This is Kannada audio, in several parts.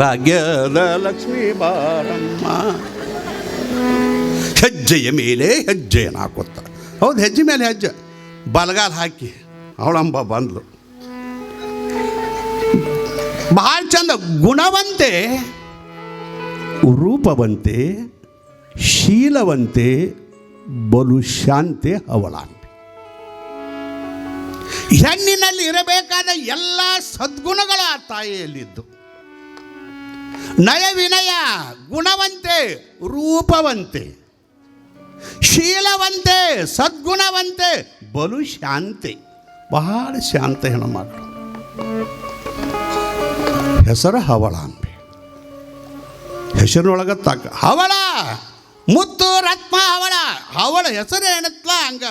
ಭಾಗ್ಯದ ಲಕ್ಷ್ಮೀ ಬಾರಮ್ಮ. ಹೆಜ್ಜೆಯ ಮೇಲೆ ಹೆಜ್ಜೆಯನ್ನು ಹಾಕುತ್ತ, ಹೌದು, ಹೆಜ್ಜೆ ಮೇಲೆ ಹೆಜ್ಜೆ ಬಲಗಾಲ ಹಾಕಿ ಅವಳಂಬ ಬಂದ್ಲು. ಭಾಳ ಚಂದ, ಗುಣವಂತೆ, ರೂಪವಂತೆ, ಶೀಲವಂತೆ, ಬಲು ಶಾಂತೆ ಅವಳಾಂಬೆ. ಹೆಣ್ಣಿನಲ್ಲಿ ಇರಬೇಕಾದ ಎಲ್ಲ ಸದ್ಗುಣಗಳು ಆ ತಾಯಿಯಲ್ಲಿದ್ದು. ನಯ ವಿನಯ, ಗುಣವಂತೆ, ರೂಪವಂತೆ, ಶೀಲವಂತೆ, ಸದ್ಗುಣವಂತೆ, ಬಲು ಶಾಂತೆ, ಬಹಳ ಶಾಂತ ಹೆಣ್ಣುಮಕ್ಕಳು. ಹೆಸರು ಹವಳಾಂಬೆ. ಹೆಸರಿನೊಳಗೆ ತಕ್ಕ ಹವಳ, ಮುತ್ತು ರತ್ನ ಹವಳ. ಹವಳ ಹೆಸರು ಏನತ್ಲ ಹಂಗ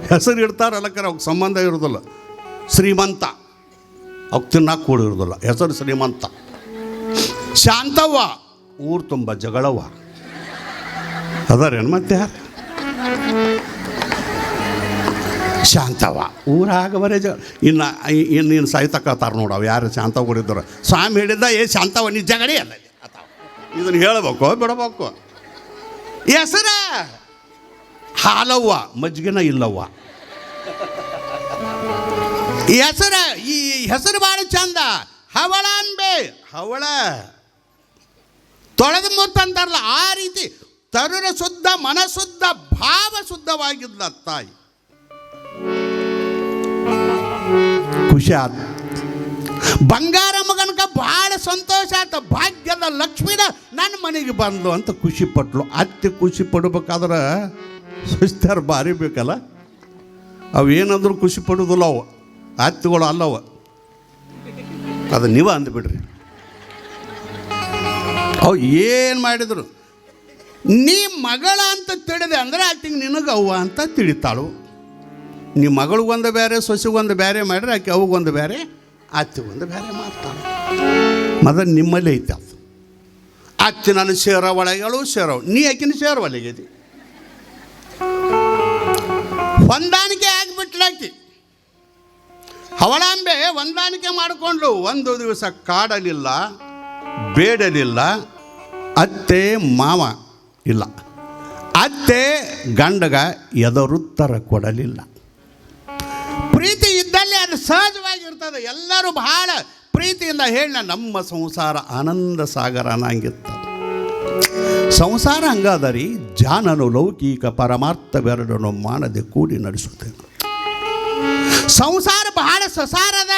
ಹೆಸರು ಇಡ್ತಾರಲ್ಲಕ್ಕಾರ ಅವ್ಕೆ ಸಂಬಂಧ ಇರೋದಿಲ್ಲ. ಶ್ರೀಮಂತ ಅವ್ಕೆ ತಿನ್ನಕ್ಕೆ ಕೂಡ ಇರೋದಿಲ್ಲ, ಹೆಸರು ಶ್ರೀಮಂತ. ಶಾಂತವ್ವ, ಊರು ತುಂಬ ಜಗಳವ್ವ ಅದಾರೇನು ಮತ್ತೆ ಯಾರು? ಶಾಂತವ್ವ ಊರಾಗ ಬರೇ ಇನ್ನು ಸಾಯ್ತಕ್ಕತ್ತಾರ ನೋಡವು ಯಾರು ಶಾಂತವ್ ಕೊಡಿದ್ರು. ಸ್ವಾಮಿ ಹೇಳಿದ್ದ ಶಾಂತವ್ವ ನೀ ಜಗಡಿ ಅಲ್ಲ, ಇದನ್ನು ಹೇಳಬೇಕು ಬಿಡಬೇಕು. ಹೆಸರ ಹಾಲವ್ವ, ಮಜ್ಜಿಗೆನ ಇಲ್ಲವ್ವ. ಹೆಸರ ಈ ಹೆಸರು ಭಾಳ ಚಂದ, ಹವಳಾಂಬೆ. ಹವಳ ತೊಳೆದ ಮುತ್ತಂತಾರಲ್ಲ ಆ ರೀತಿ ತರುಣ ಶುದ್ಧ, ಮನಶುದ್ಧ, ಭಾವ ಶುದ್ಧವಾಗಿದ್ದ ತಾಯಿ. ಖುಷಿ ಆತ, ಬಂಗಾರ ಮಗನಕ ಭಾಳ ಸಂತೋಷ ಆತ. ಭಾಗ್ಯದ ಲಕ್ಷ್ಮಿನ ನನ್ನ ಮನೆಗೆ ಬಂದು ಅಂತ ಖುಷಿ ಪಟ್ಲು. ಅತ್ತೆ ಖುಷಿ ಪಡ್ಬೇಕಾದ್ರೆ ಸುಸ್ತಾರ ಭಾರಿ ಬೇಕಲ್ಲ. ಅವೇನಂದ್ರೂ ಖುಷಿ ಪಡೋದಿಲ್ಲ ಅವು, ಅತ್ತೆಗಳು ಅಲ್ಲವ. ಅದು ನೀವು ಅಂದ್ಬಿಡ್ರಿ. ಅವು ಏನು ಮಾಡಿದ್ರು ನೀ ಮಗಳ ಅಂತ ತಿಳಿದೆ ಅಂದ್ರೆ ಆಕೆಗೆ ನಿನಗೆ ಅವ್ವ ಅಂತ ತಿಳಿತಾಳು. ನೀ ಮಗಳಿಗೊಂದು ಬೇರೆ, ಸೊಸೆಗೊಂದು ಬೇರೆ ಮಾಡ್ರೆ ಆಕೆ ಅವಗೊಂದು ಬೇರೆ, ಅತ್ತೆಗೊಂದು ಬೇರೆ ಮಾಡ್ತಾಳೆ. ಮೊದಲು ನಿಮ್ಮಲ್ಲಿ ಐತೆ ಅದು. ಅತ್ತೆ ನಾನು ಸೇರೋ ಒಳಗಳು ಸೇರವು, ನೀ ಆಕಿನ ಸೇರೋ ಒಳಗಿದಿ. ಹೊಂದಾಣಿಕೆ ಆಗಿಬಿಟ್ಲಾಕಿ ಹವಳಾಂಬೆ. ಹೊಂದಾಣಿಕೆ ಮಾಡಿಕೊಂಡು ಒಂದು ದಿವಸ ಕಾಡಲಿಲ್ಲ, ಬೇಡಲಿಲ್ಲ. ಅತ್ತೆ ಮಾವ ಇಲ್ಲ, ಅತ್ತೆ ಗಂಡಗ ಎದರುತ್ತರ ಕೊಡಲಿಲ್ಲ. ಪ್ರೀತಿ ಇದ್ದಲ್ಲಿ ಅದು ಸಹಜವಾಗಿರ್ತದೆ. ಎಲ್ಲರೂ ಬಹಳ ಪ್ರೀತಿಯಿಂದ ಹೇಳ ನಮ್ಮ ಸಂಸಾರ ಆನಂದ ಸಾಗರ ಅನ್ನಂಗಿರ್ತದೆ. ಸಂಸಾರ ಹಂಗಾದ ರೀ, ಜಾನನು ಲೌಕಿಕ ಪರಮಾರ್ಥವೆರಡನ್ನು ಮಾಡದೆ ಕೂಡಿ ನಡೆಸುತ್ತೇನೆ. ಸಂಸಾರ ಬಹಳ ಸಸಾರದ.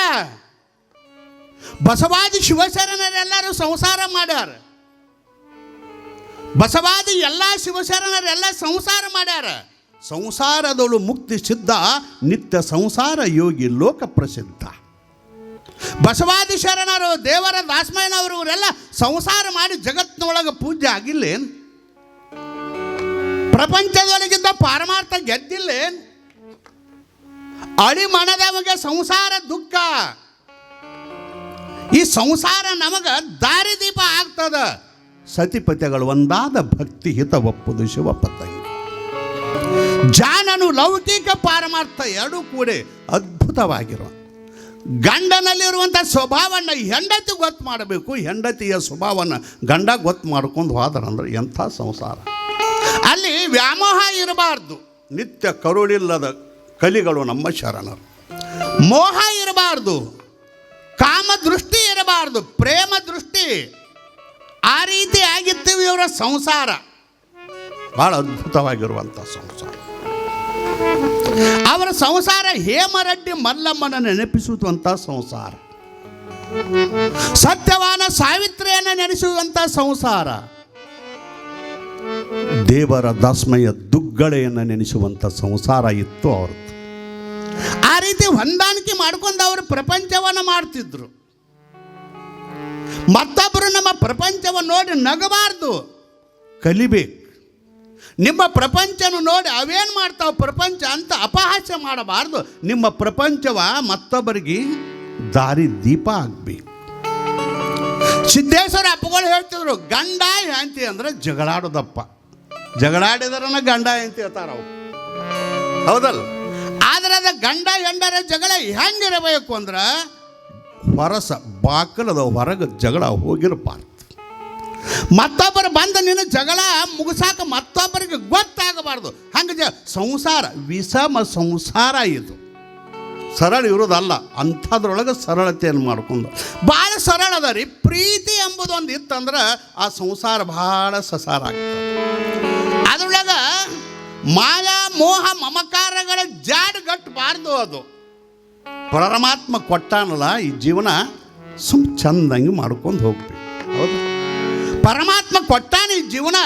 ಬಸವಾದಿ ಶಿವಶರಣರೆಲ್ಲರೂ ಸಂಸಾರ ಮಾಡ್ಯಾರ. ಬಸವಾದಿ ಎಲ್ಲ ಶಿವಶರಣರೆಲ್ಲ ಸಂಸಾರ ಮಾಡ್ಯಾರ. ಸಂಸಾರದಳು ಮುಕ್ತಿ ಸಿದ್ಧ, ನಿತ್ಯ ಸಂಸಾರ ಯೋಗಿ ಲೋಕ ಪ್ರಸಿದ್ಧ. ಬಸವಾದಿ ಶರಣರು, ದೇವರ ದಾಸಮಯ್ಯನವರು ಇವರೆಲ್ಲ ಸಂಸಾರ ಮಾಡಿ ಜಗತ್ತಿನೊಳಗೆ ಪೂಜ್ಯ ಆಗಿಲ್ಲೇನು? ಪ್ರಪಂಚದೊಳಗಿದ್ದ ಪಾರಮಾರ್ಥ ಗೆದ್ದಿಲ್ಲೇನು? ಅಳಿಮಣದವಗೆ ಸಂಸಾರ ದುಃಖ. ಈ ಸಂಸಾರ ನಮಗೆ ದಾರಿದೀಪ ಆಗ್ತದ. ಸತಿಪತಿಗಳು ಒಂದಾದ ಭಕ್ತಿ ಹಿತ ಒಪ್ಪುದು ಶಿವಪತಂಗಿ. ಜಾನನು ಲೌಕಿಕ ಪಾರಮಾರ್ಥ ಎರಡೂ ಕೂಡ ಅದ್ಭುತವಾಗಿರುವ ಗಂಡನಲ್ಲಿರುವಂಥ ಸ್ವಭಾವವನ್ನು ಹೆಂಡತಿ ಗೊತ್ತು ಮಾಡಬೇಕು. ಹೆಂಡತಿಯ ಸ್ವಭಾವವನ್ನು ಗಂಡ ಗೊತ್ತು ಮಾಡ್ಕೊಂಡು ಹೋದ್ರಂದ್ರೆ ಎಂಥ ಸಂಸಾರ. ಅಲ್ಲಿ ವ್ಯಾಮೋಹ ಇರಬಾರ್ದು. ನಿತ್ಯ ಕರುಳಿಲ್ಲದ ಕಲಿಗಳು ನಮ್ಮ ಶರಣರು. ಮೋಹ ಇರಬಾರ್ದು, ಕಾಮ ದೃಷ್ಟಿ ಇರಬಾರ್ದು, ಪ್ರೇಮ ದೃಷ್ಟಿ. ಆ ರೀತಿ ಆಗಿರ್ತೀವಿ ಇವರ ಸಂಸಾರ. ಭಾಳ ಅದ್ಭುತವಾಗಿರುವಂಥ ಸಂಸಾರ. ಅವರ ಸಂಸಾರ ಹೇಮರೆಡ್ಡಿ ಮಲ್ಲಮ್ಮನ ನೆನಪಿಸುವಂಥ ಸಂಸಾರ. ಸತ್ಯವಾನ ಸಾವಿತ್ರಿಯನ್ನು ನೆನೆಸುವಂಥ ಸಂಸಾರ. ದೇವರ ದಾಸಮಯ್ಯ ದುಗ್ಗಳೆಯನ್ನು ನೆನೆಸುವಂಥ ಸಂಸಾರ ಇತ್ತು ಅವ್ರದ್ದು. ಆ ರೀತಿ ಹೊಂದಾಣಿಕೆ ಮಾಡ್ಕೊಂಡು ಅವರು ಪ್ರಪಂಚವನ್ನು ಮಾಡ್ತಿದ್ರು. ಮತ್ತೊಬ್ಬರು ನಮ್ಮ ಪ್ರಪಂಚವನ್ನು ನೋಡಿ ನಗಬಾರ್ದು, ಕಲಿಬೇಕು. ನಿಮ್ಮ ಪ್ರಪಂಚನ ನೋಡಿ ಅವೇನು ಮಾಡ್ತಾವೆ ಪ್ರಪಂಚ ಅಂತ ಅಪಹಾಸ್ಯ ಮಾಡಬಾರ್ದು. ನಿಮ್ಮ ಪ್ರಪಂಚವ ಮತ್ತೊಬ್ಬರಿಗೆ ದಾರಿ ದೀಪ ಆಗಬೇಕು. ಸಿದ್ದೇಶ್ವರ ಅಪ್ಪಗಳು ಹೇಳ್ತಿದ್ರು, ಗಂಡ ಹೆಂಡತಿ ಅಂದರೆ ಜಗಳಾಡೋದಪ್ಪ. ಜಗಳಾಡಿದ್ರನ ಗಂಡ ಹೆಂಡತಿ ಹೇಳ್ತಾರ ಅವು, ಹೌದಲ್ಲ? ಆದರೆ ಅದು ಗಂಡ ಹೆಂಡರ ಜಗಳ ಹೆಂಗಿರಬೇಕು ಅಂದ್ರೆ ಹೊರಸ ಬಾಕಲದ ಹೊರಗೆ ಜಗಳ ಹೋಗಿರಬಾರ್ದು. ಮತ್ತೊಬ್ಬರು ಬಂದ ನಿನ್ನ ಜಗಳ ಮುಗಿಸಾಕ ಮತ್ತೊಬ್ಬರಿಗೆ ಗೊತ್ತಾಗಬಾರ್ದು. ಹಂಗೆ ಸಂಸಾರ ವಿಷಮ ಸಂಸಾರ ಇದು, ಸರಳ ಇರೋದಲ್ಲ. ಅಂಥದ್ರೊಳಗೆ ಸರಳತೆಯನ್ನು ಮಾಡ್ಕೊಂಡು ಭಾಳ ಸರಳ ಅದ ರೀ. ಪ್ರೀತಿ ಎಂಬುದೊಂದು ಇತ್ತಂದ್ರೆ ಆ ಸಂಸಾರ ಭಾಳ ಸಸಾರ ಆಗ್ತದೆ. ಅದ್ರೊಳಗೆ ಮಾಯಾ ಮೋಹ ಮಮಕಾರಗಳ ಜಾಡ್ಗಟ್ಟಬಾರ್ದು. ಅದು ಪರಮಾತ್ಮ ಕೊಟ್ಟಾನಲ್ಲ ಈ ಜೀವನ ಚಂದಂಗೆ ಮಾಡ್ಕೊಂಡು ಹೋಗ್ಬೇಕು. ಹೌದು, ಪರಮಾತ್ಮ ಕೊಟ್ಟಾನ ಈ ಜೀವನ.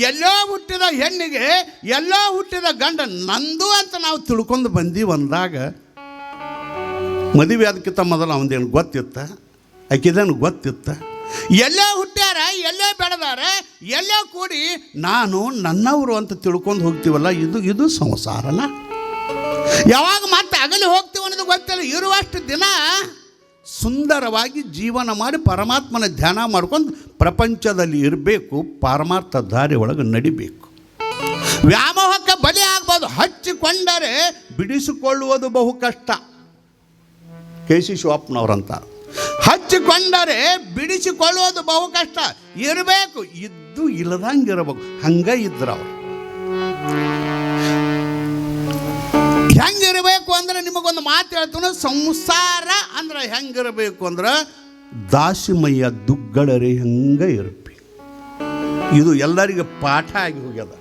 ಎಲ್ಲೋ ಹುಟ್ಟಿದ ಹೆಣ್ಣಿಗೆ ಎಲ್ಲೋ ಹುಟ್ಟಿದ ಗಂಡ ನಂದು ಅಂತ ನಾವು ತಿಳ್ಕೊಂಡು ಬಂದೀವಿ ಅಂದಾಗ ಮದುವೆ ಅದಕ್ಕಿಂತ ಮೊದಲು ಅವನದೇನು ಗೊತ್ತಿತ್ತ, ಆಕಿದೇನು ಗೊತ್ತಿತ್ತ. ಎಲ್ಲೋ ಹುಟ್ಟ್ಯಾರ, ಎಲ್ಲೋ ಬೆಳೆದಾರ, ಎಲ್ಲೋ ಕೂಡಿ ನಾನು ನನ್ನವರು ಅಂತ ತಿಳ್ಕೊಂಡು ಹೋಗ್ತೀವಲ್ಲ, ಇದು ಸಂಸಾರಲ್ಲ. ಯಾವಾಗ ಮತ್ತೆ ಅಗಲಿ ಹೋಗ್ತೀವಿ ಅನ್ನೋದು ಗೊತ್ತಿಲ್ಲ. ಇರುವಷ್ಟು ದಿನ ಸುಂದರವಾಗಿ ಜೀವನ ಮಾಡಿ ಪರಮಾತ್ಮನ ಧ್ಯಾನ ಮಾಡ್ಕೊಂಡು ಪ್ರಪಂಚದಲ್ಲಿ ಇರಬೇಕು, ಪರಮಾರ್ಥ ದಾರಿ ಒಳಗೆ ನಡಿಬೇಕು. ವ್ಯಾಮೋಹಕ್ಕೆ ಬಲಿ ಆಗ್ಬೋದು. ಹಚ್ಚಿಕೊಂಡರೆ ಬಿಡಿಸಿಕೊಳ್ಳುವುದು ಬಹು ಕಷ್ಟ. ಕೆ.ಸಿ. ಶಿವಪ್ಪನವ್ರಂತ, ಹಚ್ಚಿಕೊಂಡರೆ ಬಿಡಿಸಿಕೊಳ್ಳುವುದು ಬಹು ಕಷ್ಟ. ಇರಬೇಕು, ಇದ್ದು ಇಲ್ಲದಂಗೆ ಇರಬೇಕು. ಹಂಗೆ ಇದ್ರು ಅವರು. ಹೆಂಗಿರಬೇಕು ಅಂದ್ರೆ ನಿಮಗೊಂದು ಮಾತು ಹೇಳ್ತಾನೆ. ಸಂಸಾರ ಅಂದ್ರೆ ಹೆಂಗಿರಬೇಕು ಅಂದ್ರೆ ದಾಸಿಮಯ್ಯ ದುಗ್ಗಳರಿ ಹೆಂಗೆ ಇರಬೇಕು. ಇದು ಎಲ್ಲರಿಗೆ ಪಾಠ ಆಗಿ ಹೋಗ್ಯದ.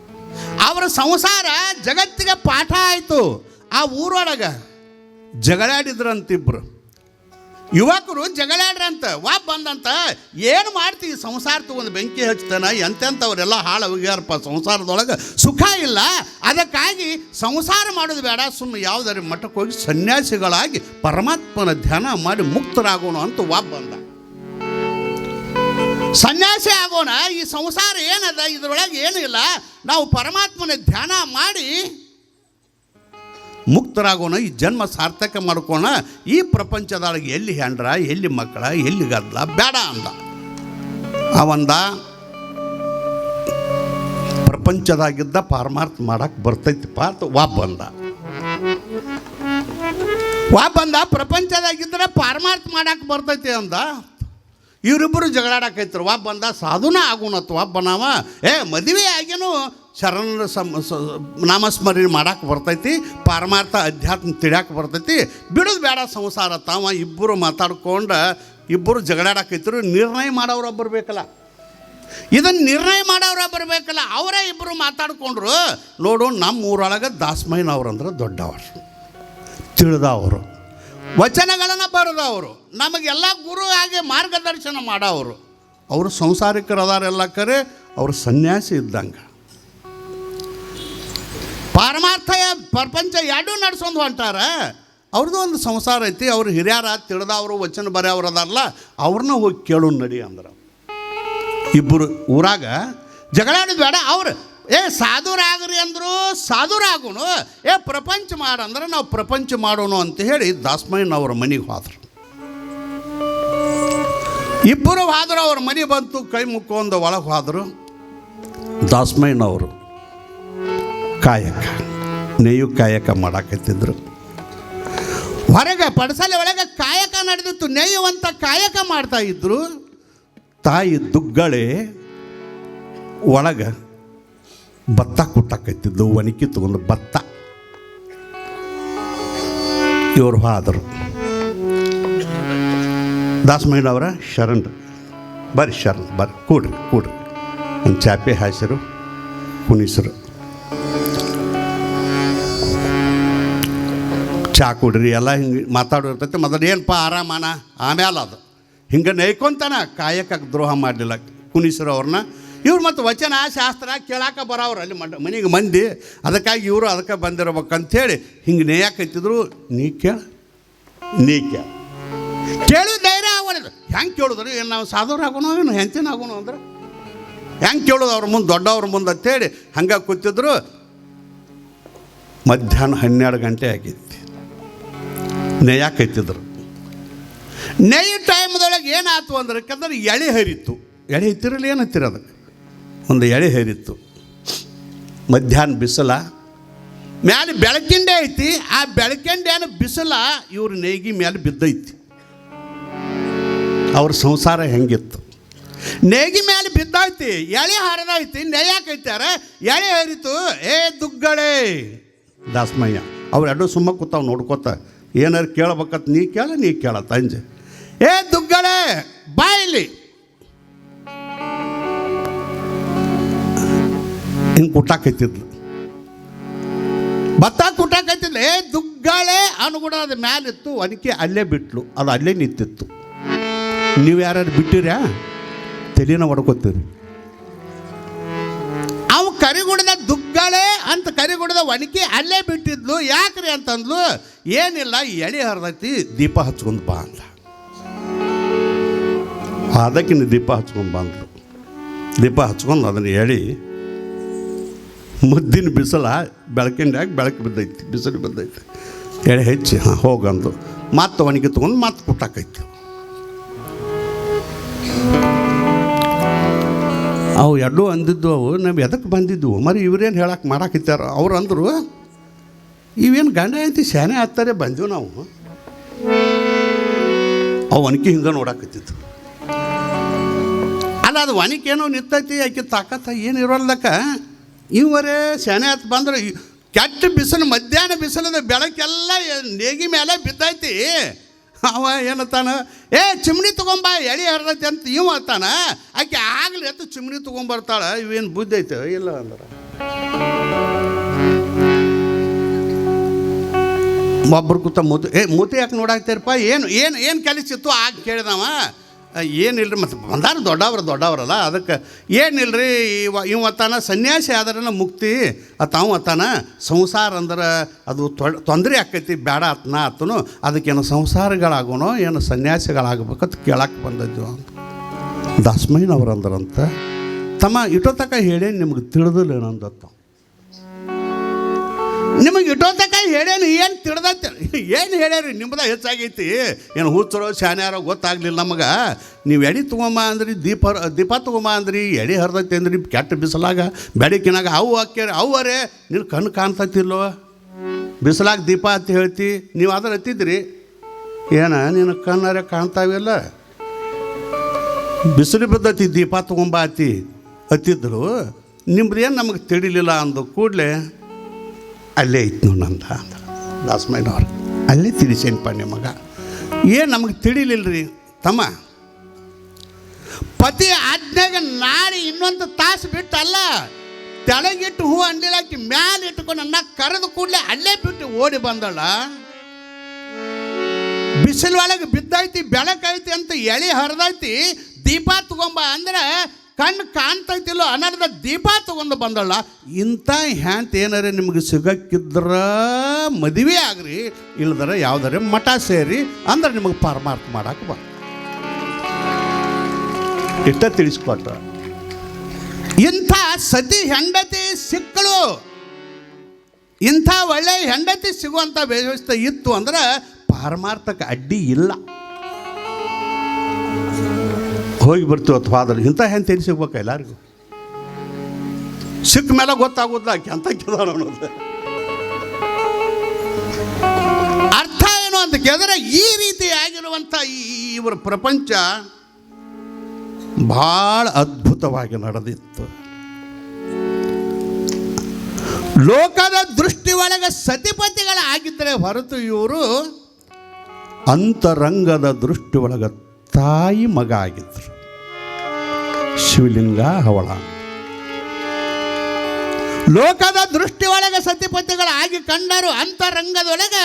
ಅವರ ಸಂಸಾರ ಜಗತ್ತಿಗೆ ಪಾಠ ಆಯಿತು. ಆ ಊರೊಳಗೆ ಜಗಳಾಡಿದ್ರಂತಿಬ್ರು ಯುವಕರು, ಜಗಳಾಡ್ರಂತ. ವಾಪ್ ಬಂದಂತ, ಏನು ಮಾಡ್ತೀವಿ ಸಂಸಾರ ತಗೊಂಡು ಬೆಂಕಿ ಹಚ್ತಾನ, ಎಂತೆಂಥವರೆಲ್ಲ ಹಾಳು ಹೋಗ್ಯಾರಪ್ಪ, ಸಂಸಾರದೊಳಗೆ ಸುಖ ಇಲ್ಲ, ಅದಕ್ಕಾಗಿ ಸಂಸಾರ ಮಾಡೋದು ಬೇಡ, ಸುಮ್ಮನೆ ಯಾವುದಾರು ಮಠಕ್ಕೆ ಹೋಗಿ ಸನ್ಯಾಸಿಗಳಾಗಿ ಪರಮಾತ್ಮನ ಧ್ಯಾನ ಮಾಡಿ ಮುಕ್ತರಾಗೋಣ ಅಂತ ವಾಪ್ ಬಂದ. ಸನ್ಯಾಸಿ ಆಗೋಣ, ಈ ಸಂಸಾರ ಏನದ, ಇದರೊಳಗೆ ಏನೂ ಇಲ್ಲ, ನಾವು ಪರಮಾತ್ಮನ ಧ್ಯಾನ ಮಾಡಿ ಮುಕ್ತರಾಗೋಣ, ಈ ಜನ್ಮ ಸಾರ್ಥಕ ಮಾಡ್ಕೋಣ, ಈ ಪ್ರಪಂಚದೊಳಗೆ ಎಲ್ಲಿ ಹೆಂಡ್ರ, ಎಲ್ಲಿ ಮಕ್ಕಳ, ಎಲ್ಲಿ ಗದ್ದಲ ಬೇಡ ಅಂದ. ಅವಂದ ಪ್ರಪಂಚದಾಗಿದ್ದ ಪಾರಮಾರ್ಥ ಮಾಡಕ್ಕೆ ಬರ್ತೈತಿಪ್ಪ ಅಂತ ವಾಪ್ ಬಂದ. ಪ್ರಪಂಚದಾಗಿದ್ದರೆ ಪಾರಮಾರ್ಥ ಮಾಡಕ್ಕೆ ಬರ್ತೈತಿ ಅಂದ. ಇವರಿಬ್ಬರು ಜಗಳಾಡಕೈತ್ರು. ವಾಪ್ ಬಂದ, ಸಾಧುನ ಆಗೋಣತ್ತು. ವಾಪ್ ಬನಾವ, ಮದುವೆ ಆಗೇನು ಶರಣ ನಾಮಸ್ಮರಣೆ ಮಾಡಕ್ಕೆ ಬರ್ತೈತಿ, ಪಾರಮಾರ್ಥ ಅಧ್ಯಾತ್ಮ ತಿಳಿಯಕ್ಕೆ ಬರ್ತೈತಿ, ಬಿಡೋದು ಬೇಡ ಸಂಸಾರ. ತಾವ ಇಬ್ಬರು ಮಾತಾಡ್ಕೊಂಡು ಇಬ್ಬರು ಜಗಳಾಡಕೈತರು. ನಿರ್ಣಯ ಮಾಡೋರೊಬ್ಬರು ಬೇಕಲ್ಲ, ಇದನ್ನು ನಿರ್ಣಯ ಮಾಡೋರೊಬ್ಬರು ಬೇಕಲ್ಲ. ಅವರೇ ಇಬ್ಬರು ಮಾತಾಡ್ಕೊಂಡ್ರು. ನೋಡು, ನಮ್ಮ ಊರೊಳಗೆ ದಾಸಮಯ್ಯನವ್ರಂದ್ರೆ ದೊಡ್ಡವರು, ತಿಳಿದವರು, ವಚನಗಳನ್ನು ಬರೆದವರು, ನಮಗೆಲ್ಲ ಗುರು ಆಗಿ ಮಾರ್ಗದರ್ಶನ ಮಾಡೋರು. ಅವರು ಸಂಸಾರಿಕರು ಅದಾರೆಲ್ಲ ಕರೆ, ಅವರು ಸನ್ಯಾಸಿ ಇದ್ದಂಗೆ. ಪಾರಮಾರ್ಥ ಪ್ರಪಂಚ ಎರಡೂ ನಡ್ಸೊಂದು ಹೊಂಟಾರ. ಅವ್ರದ್ದು ಒಂದು ಸಂಸಾರ ಐತಿ. ಅವ್ರು ಹಿರಿಯರ ತಿಳಿದವರು, ವಚನ ಬರೆಯವ್ರು ಅದಾರಲ್ಲ, ಅವ್ರನ್ನ ಹೋಗಿ ಕೇಳು ನಡಿ ಅಂದ್ರೆ. ಇಬ್ಬರು ಊರಾಗ ಜಗಳಾಡಿದ್ ಬೇಡ. ಅವ್ರು ಸಾಧುರಾಗ್ರಿ ಅಂದರು, ಸಾಧುರಾಗೋಣ, ಪ್ರಪಂಚ ಮಾಡಂದ್ರೆ ನಾವು ಪ್ರಪಂಚ ಮಾಡೋಣ ಅಂತ ಹೇಳಿ ದಾಸಮಯ್ಯನವ್ರ ಮನೆಗೆ ಹೋದ್ರು. ಇಬ್ಬರು ಹೋದ್ರು. ಅವ್ರ ಮನೆ ಬಂತು, ಕೈ ಮುಕ್ಕೊಂಡು ಒಳಗೆ ಹೋದರು. ದಾಸಮಯ್ಯನವರು ಕಾಯಕ, ನೇಯು ಕಾಯಕ ಮಾಡಾಕತ್ತಿದ್ರು. ಹೊರಗೆ ಪಡಸಲೆ ಒಳಗೆ ಕಾಯಕ ನಡೆದಿತ್ತು, ನೇಯುವಂಥ ಕಾಯಕ ಮಾಡ್ತಾ ಇದ್ರು. ತಾಯಿ ದುಗ್ಗಳೆ ಒಳಗೆ ಭತ್ತ ಕುಟ್ಟಕತ್ತಿದ್ದು, ಒಣಕಿ ತಗೊಂಡು ಭತ್ತ. ಇವರು ಹೋದರು. ದಾಸಮಯ್ಯನವರ ಶರಣರು, ಬರ್ರಿ ಶರಣ ಬರ್ರಿ, ಕೂಡ್ರಿ ಒಂದು ಚಾಪೆ ಹಾಸಿರು, ಕುಣಿಸರು, ಚಾ ಕುಡ್ರಿ, ಎಲ್ಲ ಹಿಂಗೆ ಮಾತಾಡಿರ್ತೈತೆ. ಮೊದಲು ಏನಪ್ಪ ಆರಾಮನ, ಆಮೇಲೆ ಅದು ಹಿಂಗೆ ನೈಕೊಂತಾನ. ಕಾಯಕಕ್ಕೆ ದ್ರೋಹ ಮಾಡಲಿಲ್ಲ ಕುಣಿಸರು ಅವ್ರನ್ನ. ಇವ್ರು ಮತ್ತು ವಚನ ಶಾಸ್ತ್ರ ಕೇಳಾಕ ಬರೋರು ಅಲ್ಲಿ ಮನೆಗೆ ಮಂದಿ. ಅದಕ್ಕಾಗಿ ಇವರು ಅದಕ್ಕೆ ಬಂದಿರ್ಬೇಕಂಥೇಳಿ ಹಿಂಗೆ ನೇಯಾಕೈತಿದ್ರು. ನೀ ಕೇಳು ಧೈರ್ಯ ಆಗೋದು. ಹೆಂಗೆ ಕೇಳಿದ್ರು, ಏನು ನಾವು ಸಾಧುರಾಗೋಣ, ಏನು ಹೆಂಚಿನಾಗೋಣ ಅಂದ್ರೆ ಹೆಂಗೆ ಕೇಳೋದು ಅವ್ರ ಮುಂದೆ, ದೊಡ್ಡವ್ರ ಮುಂದೆ ಅಂತೇಳಿ ಹಂಗೆ ಕೂತಿದ್ರು. ಮಧ್ಯಾಹ್ನ 12 ಗಂಟೆ ಆಗೈತಿ. ನೇಯಾಕೈತಿದ್ರು. ನೇಯ ಟೈಮ್ದೊಳಗೆ ಏನಾಯ್ತು ಅಂದ್ರೆ, ಯಾಕಂದ್ರೆ ಎಳೆ ಹರಿತು. ಎಳೆ ಹತ್ತಿರಲಿ ಏನು ಹತ್ತಿರ, ಅದಕ್ಕೆ ಒಂದು ಎಳೆ ಹರಿತು. ಮಧ್ಯಾಹ್ನ ಬಿಸಿಲ ಮ್ಯಾಲೆ ಬೆಳಕಿಂಡೆ ಐತಿ. ಆ ಬೆಳಕಿಂಡೇನು ಬಿಸಿಲ ಇವ್ರ ನೇಗಿ ಮೇಲೆ ಬಿದ್ದೈತಿ. ಅವ್ರ ಸಂಸಾರ ಹೆಂಗಿತ್ತು. ನೇಗಿ ಮೇಲೆ ಬಿದ್ದಾಯ್ತಿ, ಎಳೆ ಹರಿದೈತಿ, ನೆಯ್ಯಾಕೈತಾರ, ಎಳೆ ಹರಿತು. ಏ ದುಗ್ಗಳೆ ದಾಸಮಯ್ಯ ಅವ್ರೆರಡು ಸುಮ್ಮ ಕೂತಾವ್ ನೋಡ್ಕೋತ. ಏನಾರು ಕೇಳ್ಬೇಕತ್ ನೀ ಕೇಳತ್ತ ಅಂಜೆ. ಏ ದುಗ್ಗಳೆ ಬಾಯಿಲಿ ಹಿಂಗೆ ಕುಟ್ಟಾಕೈತಿದ್ಲು, ಭತ್ತ ಕುಟ್ಟಾಕೈತಿದ್ಲು. ಏ ದುಗ್ಗಳೆ ಅನುಗುಣ ಅದು ಮ್ಯಾಲಿತ್ತು, ಒನಕೆ ಅಲ್ಲೇ ಬಿಟ್ಲು, ಅದು ಅಲ್ಲೇ ನಿಂತಿತ್ತು. ನೀವು ಯಾರು ಬಿಟ್ಟಿರ್ಯಾ ತಲೆನ ಹೊಡ್ಕೋತೀರಿ. ಅವು ಕರಿಗುಡದ ದುಗ್ಗಳೆ ಅಂತ ಕರಿಗುಡದ ಒನಕೆ ಅಲ್ಲೇ ಬಿಟ್ಟಿದ್ಲು. ಯಾಕ್ರಿ ಅಂತಂದ್ಲು, ಏನಿಲ್ಲ ಎಳೆ ಹರಿದೈತಿ, ದೀಪ ಹಚ್ಕೊಂಡು ಬಾ ಅಂದ. ಅದಕ್ಕಿನ್ನ ದೀಪ ಹಚ್ಕೊಂಡು ಬಂದ್ಲು. ದೀಪ ಹಚ್ಕೊಂಡು ಅದನ್ನು ಎಳಿ ಮುದ್ದಿನ ಬಿಸಿಲ ಬೆಳಕಿಂಡಾಗ ಬೆಳಕು ಬಿದ್ದೈತಿ, ಬಿಸಿಲು ಬಿದ್ದೈತಿ. ಎಳೆ ಹೆಚ್ಚಿ ಹೋಗಂದು ಮತ್ತೆ ಒಣಗಿ ತೊಗೊಂಡು ಮತ್ತೆ ಕುಟ್ಟಾಕೈತಿ. ಅವು ಎರಡೂ ಅಂದಿದ್ದು ಅವು ನಾವು ಎದಕ್ಕೆ ಬಂದಿದ್ವು ಮರಿ ಇವ್ರೇನು ಹೇಳಕ್ಕೆ ಮಾಡಾಕಿತ್ತಾರ. ಅವ್ರು ಅಂದರು ಇವೇನು ಗಂಡ ಐತಿ ಶಾನೆ ಆಗ್ತಾರೆ ಬಂದೆವು ನಾವು. ಅವು ಒನಕೆ ಹಿಂಗೆ ನೋಡಾಕತ್ತಿತ್ತು. ಅಲ್ಲ ಅದು ಒನಕೇನೋ ನಿಂತೈತಿ, ಆಕೆ ತಾಕತ್ತ ಏನು ಇರೋಲ್ಲಕ್ಕ. ಇವರೇ ಶಾನೆ ಹತ್ತು ಬಂದ್ರೆ ಕೆಟ್ಟ ಬಿಸಿಲು, ಮಧ್ಯಾಹ್ನ ಬಿಸಿಲದ ಬೆಳಕೆಲ್ಲ ನೇಗಿ ಮೇಲೆ ಬಿದ್ದೈತಿ. ಅವ ಏನತ್ತಾನ, ಏ ಚಿಮ್ನಿ ತೊಗೊಂಬ ಎಳೆ ಹರಿದೈತಿ ಅಂತ ಇವ ಅತ್ತಾನ. ಆಕೆ ಆಗಲಿ ಎತ್ತು ಚಿಮ್ನಿ ತೊಗೊಂಬರ್ತಾಳೆ, ಇವೇನು ಬುದ್ಧಿ ಐತೆ ಇಲ್ಲ ಅಂದ್ರೆ. ಒಬ್ಬರು ಕೂತ ಮೂತಿ ಯಾಕೆ ನೋಡಾಕ್ತಾರಪ್ಪ, ಏನು ಕೆಲಸಿತ್ತು ಆಗ ಕೇಳಿದವ. ಏನಿಲ್ಲರಿ ಮತ್ತೆ ಬಂದಾರ ದೊಡ್ಡವ್ರಲ್ಲ, ಅದಕ್ಕೆ ಏನಿಲ್ಲರಿ ಇವತ್ತಾನ ಸನ್ಯಾಸಿ ಆದ್ರನ ಮುಕ್ತಿ ಅವ ಅತ್ತಾನ. ಸಂಸಾರ ಅಂದ್ರೆ ಅದು ತೊಂದರೆ ಆಕೈತಿ, ಬೇಡ ಆತನ ಆತನು. ಅದಕ್ಕೇನು ಸಂಸಾರಗಳಾಗೋನೋ ಏನು ಸನ್ಯಾಸಿಗಳಾಗಬೇಕಂತ ಕೇಳಕ್ಕೆ ಬಂದದ್ದು ಅಂತ ದಾಸಮಯ್ಯನವ್ರು ಅಂದ್ರಂತ. ತಮ್ಮ ಇಟೋತಕ ಹೇಳೇನು ನಿಮ್ಗೆ ತಿಳಿದಿಲ್ಲ ಏನಂದತ್ತ. ನಿಮಗೆ ಇಟೋತಕ ಹೇಳೇನು ಏನು ತಿಳಿದೈತೆ, ಏನು ಹೇಳ್ಯಾರಿ ನಿಮ್ದ ಹೆಚ್ಚಾಗೈತಿ. ಏನು ಹುಚ್ಚರೋ ಶಾನ್ಯಾರೋ ಗೊತ್ತಾಗಲಿಲ್ಲ ನಮಗೆ. ನೀವು ಎಡೆ ತೊಗೊಂಬ ಅಂದ್ರಿ, ದೀಪ ತೊಗೊಂಬ ಅಂದ್ರಿ, ಎಡೆ ಹರಿದೈತಿ ಅಂದ್ರಿ, ಕೆಟ್ಟ ಬಿಸಿಲಾಗ ಬೆಳಕಿನಾಗ ಅವು ಹಾಕ್ಯಾರ. ಅವರೇ ನಿನ್ನ ಕಣ್ಣು ಕಾಣ್ತೈತಿಲ್ಲೋ, ಬಿಸಿಲಾಗ ದೀಪ ಅಂತ ಹೇಳ್ತಿ, ನೀವು ಅದ್ರ ಹತ್ತಿದ್ರಿ. ಏನ ನಿನ್ನ ಕಣ್ಣಾರೆ ಕಾಣ್ತಾವಿಲ್ಲ, ಬಿಸಿಲು ಬಿದ್ದೈತಿ, ದೀಪ ತೊಗೊಂಬ ಆತಿ ಹತ್ತಿದ್ರು. ನಿಮ್ದು ಏನು ನಮಗೆ ತಿಳಿಲಿಲ್ಲ ಅಂದು ಕೂಡಲೇ ಅಲ್ಲೇ ಐತೆ ನೋಡಂತ ಅಂದ್ರೆ ದಾಸಮಯ್ಯನವ್ರು. ಅಲ್ಲೇ ತಿಳಿಸೇನಪ್ಪ ನಿಮಗ, ಏನು ನಮಗೆ ತಿಳಿಲಿಲ್ಲರಿ ತಮ್ಮ. ಪತಿ ಆಜ್ಞೆಗೆ ನಾಳೆ ಇನ್ನೊಂದು ತಾಸು ಬಿಟ್ಟಲ್ಲ, ತೆಳಗಿಟ್ಟು ಹೂ ಅಂಡಿಲಾಕಿ ಮ್ಯಾಲೆ ಇಟ್ಕೊಂಡು ನಾ ಕರೆದು ಕೂಡಲೇ ಅಲ್ಲೇ ಬಿಟ್ಟು ಓಡಿ ಬಂದಳ. ಬಿಸಿಲು ಒಳಗೆ ಬಿದ್ದೈತಿ, ಬೆಳಕೈತಿ ಅಂತ ಎಳೆ ಹರಿದೈತಿ, ದೀಪ ತಗೊಂಬ ಅಂದ್ರೆ ಕಣ್ಣು ಕಾಣ್ತೈತಿಲ್ಲೋ ಅನ್ನೋದ ದೀಪ ತೊಗೊಂಡು ಬಂದಳ. ಇಂಥ ಹ್ಯಾಂತ ಏನಾರ ನಿಮಗೆ ಸಿಗಕ್ಕಿದ್ರ ಮದುವೆ ಆಗ್ರಿ, ಇಲ್ದರೆ ಯಾವುದಾರೆ ಮಠ ಸೇರಿ ಅಂದ್ರೆ ನಿಮಗೆ ಪರಮಾರ್ಥ ಮಾಡಕ್ಕೆ ಬಾ. ಇಷ್ಟ ತಿಳಿಸ್ಕೊಟ್ಟ. ಇಂಥ ಸತಿ ಹೆಂಡತಿ ಸಿಕ್ಕಳು, ಇಂಥ ಒಳ್ಳೆ ಹೆಂಡತಿ ಸಿಗುವಂಥ ವ್ಯವಸ್ಥೆ ಇತ್ತು ಅಂದ್ರೆ ಪಾರಮಾರ್ಥಕ್ಕೆ ಅಡ್ಡಿ ಇಲ್ಲ. ಹೋಗಿ ಬರ್ತೀವಿ ಅಥವಾ ಆದ್ರೆ ಇಂಥ ಹೆಂತ ಸಿಗ್ಬೇಕು ಎಲ್ಲರಿಗೂ. ಸಿಕ್ಕ ಮೇಲೆ ಗೊತ್ತಾಗೋದಿಲ್ಲ ಅಂತ ಕೇಳೋಣ ಅನ್ನೋದು. ಅರ್ಥ ಏನು ಅಂತ ಕೇಳಿದ್ರೆ ಈ ರೀತಿ ಆಗಿರುವಂಥ ಇವರ ಪ್ರಪಂಚ ಬಹಳ ಅದ್ಭುತವಾಗಿ ನಡೆದಿತ್ತು. ಲೋಕದ ದೃಷ್ಟಿ ಒಳಗೆ ಸತಿಪತಿಗಳಾಗಿದ್ದರೆ ಹೊರತು ಇವರು ಅಂತರಂಗದ ದೃಷ್ಟಿ ಒಳಗೆ ತಾಯಿ ಮಗ ಆಗಿದ್ರು. ಶಿವಲಿಂಗ ಹವಳ ಲೋಕದ ದೃಷ್ಟಿ ಒಳಗೆ ಸತಿಪತಿಗಳಾಗಿ ಕಂಡರು. ಅಂತರಂಗದೊಳಗೆ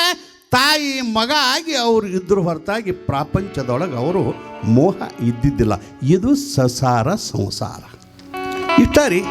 ತಾಯಿ ಮಗ ಆಗಿ ಅವರು ಇದ್ರು ಹೊರತಾಗಿ ಪ್ರಪಂಚದೊಳಗೆ ಅವರು ಮೋಹ ಇದ್ದಿದ್ದಿಲ್ಲ. ಇದು ಸಸಾರ ಸಂಸಾರ. ಇಷ್ಟ ರೀ.